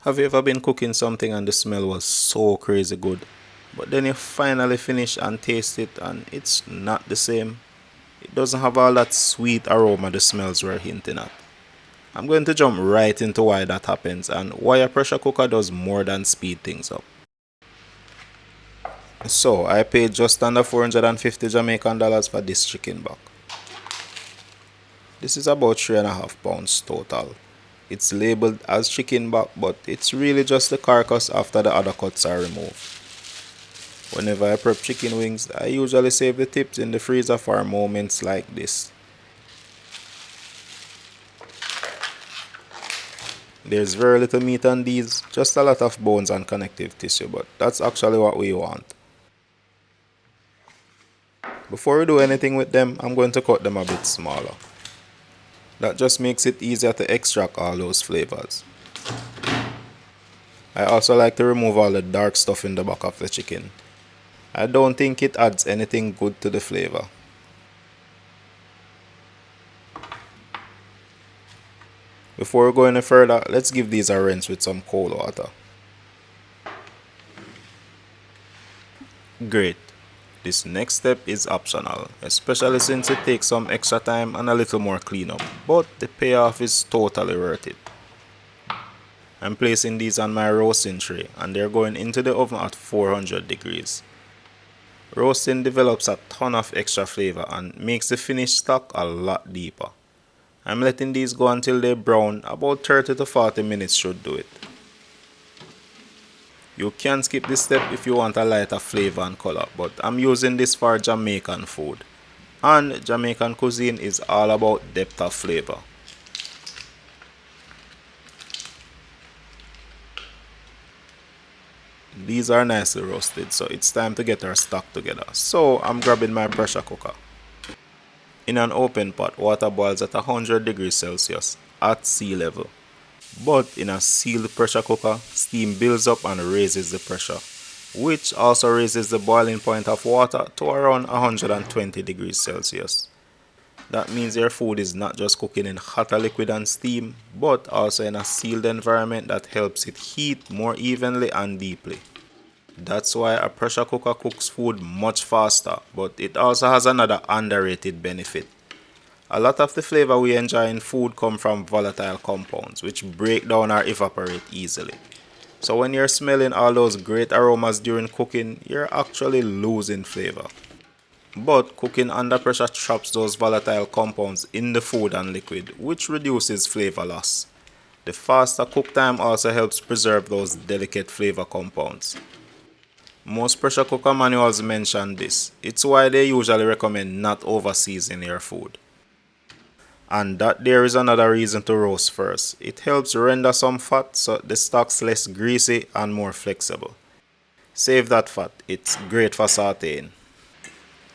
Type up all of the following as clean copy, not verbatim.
Have you ever been cooking something and the smell was so crazy good, but then you finally finish and taste it and it's not the same? It doesn't have all that sweet aroma the smells were hinting at. I'm going to jump right into why that happens and why a pressure cooker does more than speed things up. So, I paid just under 450 Jamaican dollars for this chicken back. This is about 3.5 pounds total. It's labeled as chicken back, but it's really just the carcass after the other cuts are removed. Whenever I prep chicken wings, I usually save the tips in the freezer for moments like this. There's very little meat on these, just a lot of bones and connective tissue, but that's actually what we want. Before we do anything with them, I'm going to cut them a bit smaller. That just makes it easier to extract all those flavors. I also like to remove all the dark stuff in the back of the chicken. I don't think it adds anything good to the flavor. Before we go any further, let's give these a rinse with some cold water. Great. This next step is optional, especially since it takes some extra time and a little more cleanup, but the payoff is totally worth it. I'm placing these on my roasting tray and they're going into the oven at 400 degrees. Roasting develops a ton of extra flavor and makes the finished stock a lot deeper. I'm letting these go until they brown, about 30 to 40 minutes should do it. You can skip this step if you want a lighter flavor and color, but I'm using this for Jamaican food. And Jamaican cuisine is all about depth of flavor. These are nicely roasted, so it's time to get our stock together. So I'm grabbing my pressure cooker. In an open pot, water boils at 100 degrees Celsius at sea level. But in a sealed pressure cooker, steam builds up and raises the pressure, which also raises the boiling point of water to around 120 degrees Celsius. That means your food is not just cooking in hotter liquid and steam, but also in a sealed environment that helps it heat more evenly and deeply. That's why a pressure cooker cooks food much faster, but it also has another underrated benefit. A lot of the flavor we enjoy in food come from volatile compounds, which break down or evaporate easily. So when you're smelling all those great aromas during cooking, you're actually losing flavor. But cooking under pressure traps those volatile compounds in the food and liquid, which reduces flavor loss. The faster cook time also helps preserve those delicate flavor compounds. Most pressure cooker manuals mention this. It's why they usually recommend not over seasoning your food. And that there is another reason to roast first. It helps render some fat so the stock's less greasy and more flexible. Save that fat, it's great for sauteing.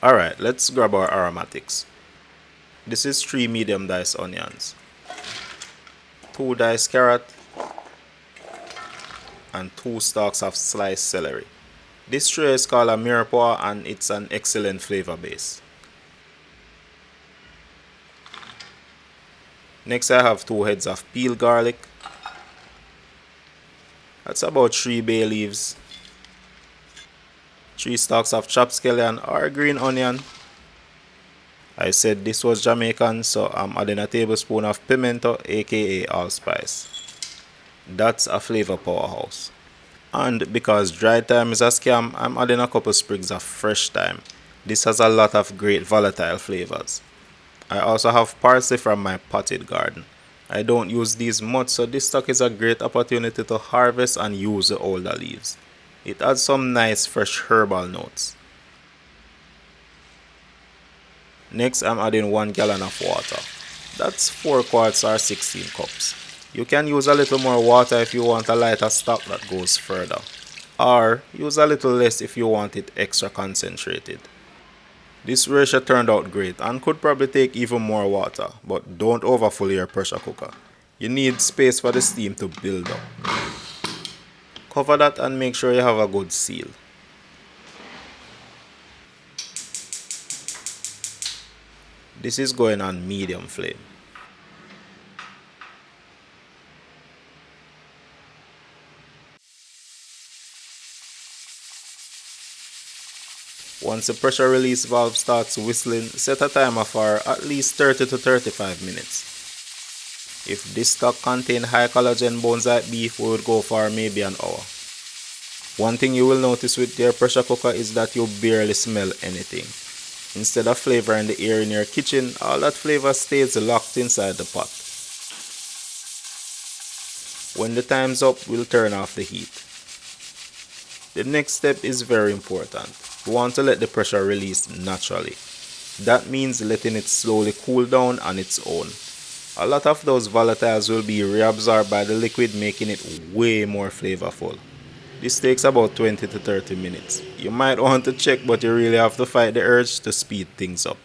Alright, let's grab our aromatics. This is 3 medium diced onions, 2 diced carrot, and 2 stalks of sliced celery. This tray is called a mirepoix and it's an excellent flavor base. Next I have 2 heads of peeled garlic. That's about 3 bay leaves, 3 stalks of chopped scallion or green onion. I said this was Jamaican, so I'm adding a tablespoon of pimento, aka allspice. That's a flavor powerhouse. And because dried thyme is a scam, I'm adding a couple sprigs of fresh thyme. This has a lot of great volatile flavors. I also have parsley from my potted garden. I don't use these much, so this stock is a great opportunity to harvest and use the older leaves. It adds some nice fresh herbal notes. Next I'm adding 1 gallon of water. That's 4 quarts or 16 cups. You can use a little more water if you want a lighter stock that goes further. Or use a little less if you want it extra concentrated. This ratio turned out great and could probably take even more water, but don't overfill your pressure cooker. You need space for the steam to build up. Cover that and make sure you have a good seal. This is going on medium flame. Once the pressure release valve starts whistling, set a timer for at least 30 to 35 minutes. If this stock contained high collagen bones like beef, we would go for maybe an hour. One thing you will notice with your pressure cooker is that you barely smell anything. Instead of flavoring the air in your kitchen, all that flavor stays locked inside the pot. When the time's up, we'll turn off the heat. The next step is very important. We want to let the pressure release naturally. That means letting it slowly cool down on its own. A lot of those volatiles will be reabsorbed by the liquid, making it way more flavorful. This takes about 20 to 30 minutes. You might want to check, but you really have to fight the urge to speed things up.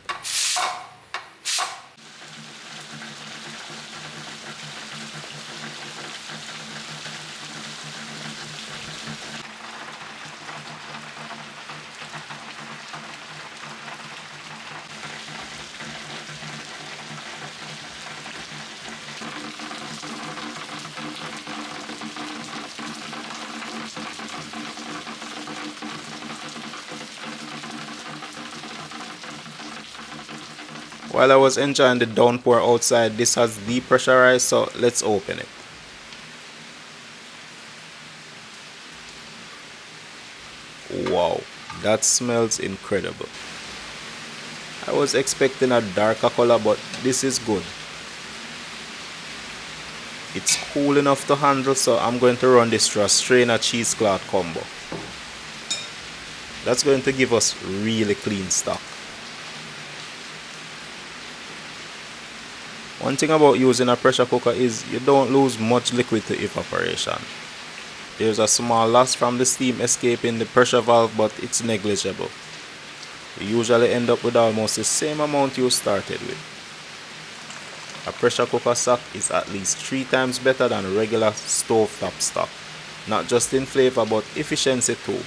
While I was enjoying the downpour outside, this has depressurized, so let's open it. Wow, that smells incredible. I was expecting a darker color, but this is good. It's cool enough to handle, so I'm going to run this through a strainer cheesecloth combo. That's going to give us really clean stock. One thing about using a pressure cooker is you don't lose much liquid to evaporation. There's a small loss from the steam escaping the pressure valve, but it's negligible. You usually end up with almost the same amount you started with. A pressure cooker stock is at least 3 times better than regular stovetop stock, not just in flavor but efficiency too.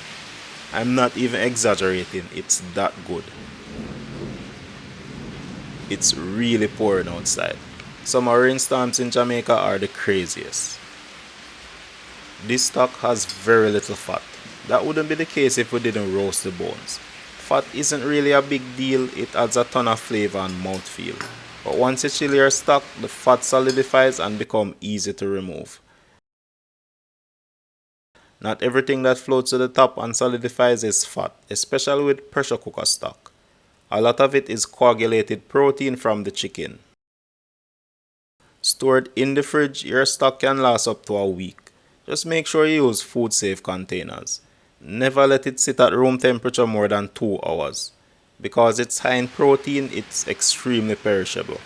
I'm not even exaggerating, it's that good. It's really pouring outside. Summer rainstorms in Jamaica are the craziest. This stock has very little fat. That wouldn't be the case if we didn't roast the bones. Fat isn't really a big deal, it adds a ton of flavor and mouthfeel. But once you chill your stock, the fat solidifies and becomes easy to remove. Not everything that floats to the top and solidifies is fat, especially with pressure cooker stock. A lot of it is coagulated protein from the chicken. Stored in the fridge, your stock can last up to a week. Just make sure you use food safe containers. Never let it sit at room temperature more than 2 hours. Because it's high in protein, it's extremely perishable.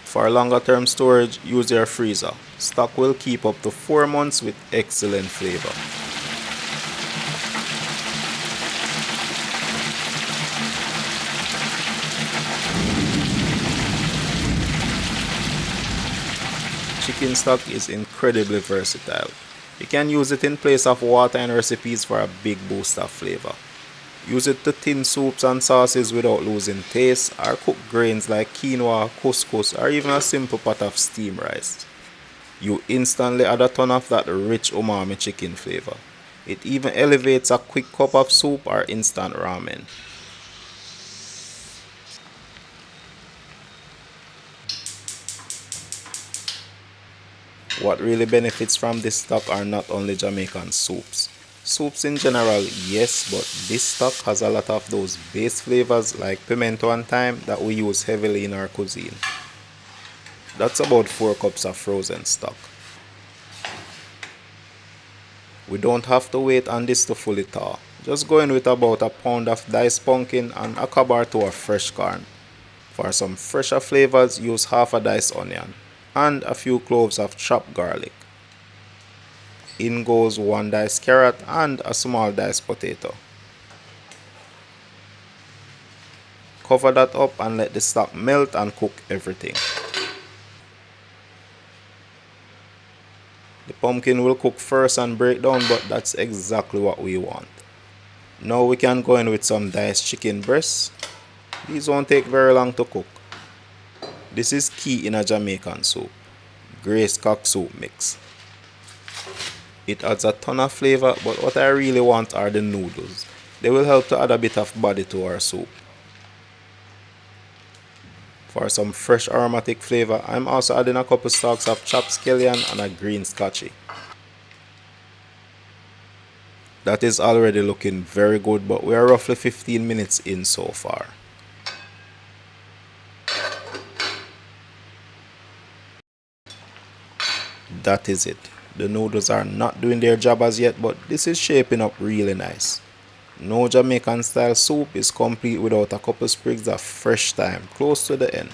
For longer term storage, use your freezer. Stock will keep up to 4 months with excellent flavor. Chicken stock is incredibly versatile. You can use it in place of water in recipes for a big boost of flavor. Use it to thin soups and sauces without losing taste, or cook grains like quinoa, couscous, or even a simple pot of steamed rice. You instantly add a ton of that rich umami chicken flavor. It even elevates a quick cup of soup or instant ramen. What really benefits from this stock are not only Jamaican soups. Soups in general, yes, but this stock has a lot of those base flavors like pimento and thyme that we use heavily in our cuisine. That's about 4 cups of frozen stock. We don't have to wait on this to fully thaw. Just go in with about a pound of diced pumpkin and a cob or two of fresh corn. For some fresher flavors, use half a diced onion and a few cloves of chopped garlic. In goes 1 diced carrot and a small diced potato. Cover that up and let the stock melt and cook everything. The pumpkin will cook first and break down, but that's exactly what we want. Now we can go in with some diced chicken breasts. These won't take very long to cook. This is key in a Jamaican soup, Grace cock soup mix. It adds a ton of flavor, but what I really want are the noodles. They will help to add a bit of body to our soup. For some fresh aromatic flavor, I'm also adding a couple stalks of chopped scallion and a green scotchy. That is already looking very good, but we are roughly 15 minutes in so far. That is it. The noodles are not doing their job as yet, but this is shaping up really nice. No Jamaican style soup is complete without a couple sprigs of fresh thyme close to the end.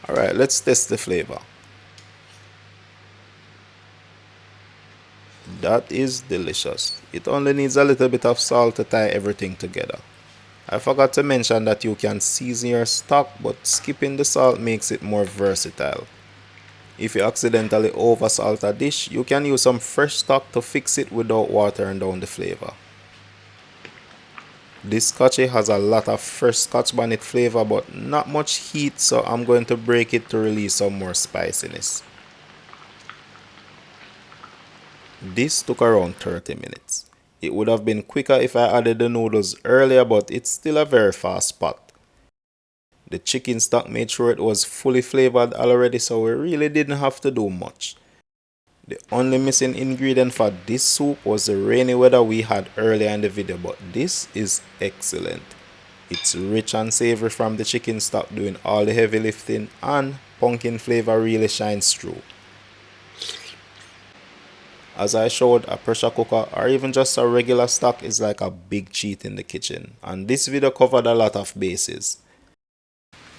Alright, let's test the flavor. That is delicious. It only needs a little bit of salt to tie everything together. I forgot to mention that you can season your stock, but skipping the salt makes it more versatile. If you accidentally oversalt a dish, you can use some fresh stock to fix it without watering down the flavor. This scotchy has a lot of fresh scotch bonnet flavor but not much heat, so I'm going to break it to release some more spiciness. This took around 30 minutes. It would have been quicker if I added the noodles earlier, but it's still a very fast pot. The chicken stock made sure it was fully flavored already, so we really didn't have to do much. The only missing ingredient for this soup was the rainy weather we had earlier in the video, but this is excellent. It's rich and savory from the chicken stock doing all the heavy lifting, and pumpkin flavor really shines through. As I showed, a pressure cooker or even just a regular stock is like a big cheat in the kitchen, and this video covered a lot of bases.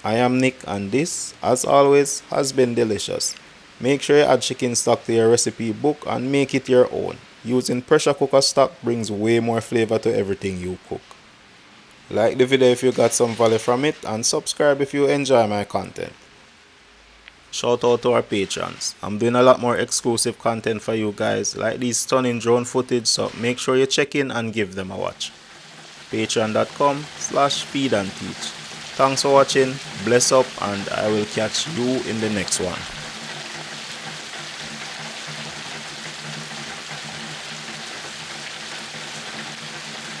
I am Nick, and this, as always, has been delicious. Make sure you add chicken stock to your recipe book and make it your own. Using pressure cooker stock brings way more flavor to everything you cook. Like the video if you got some value from it, and subscribe if you enjoy my content. Shout out to our patrons. I'm doing a lot more exclusive content for you guys, like these stunning drone footage, so make sure you check in and give them a watch. Patreon.com/feedandteach. Thanks for watching, bless up, and I will catch you in the next one.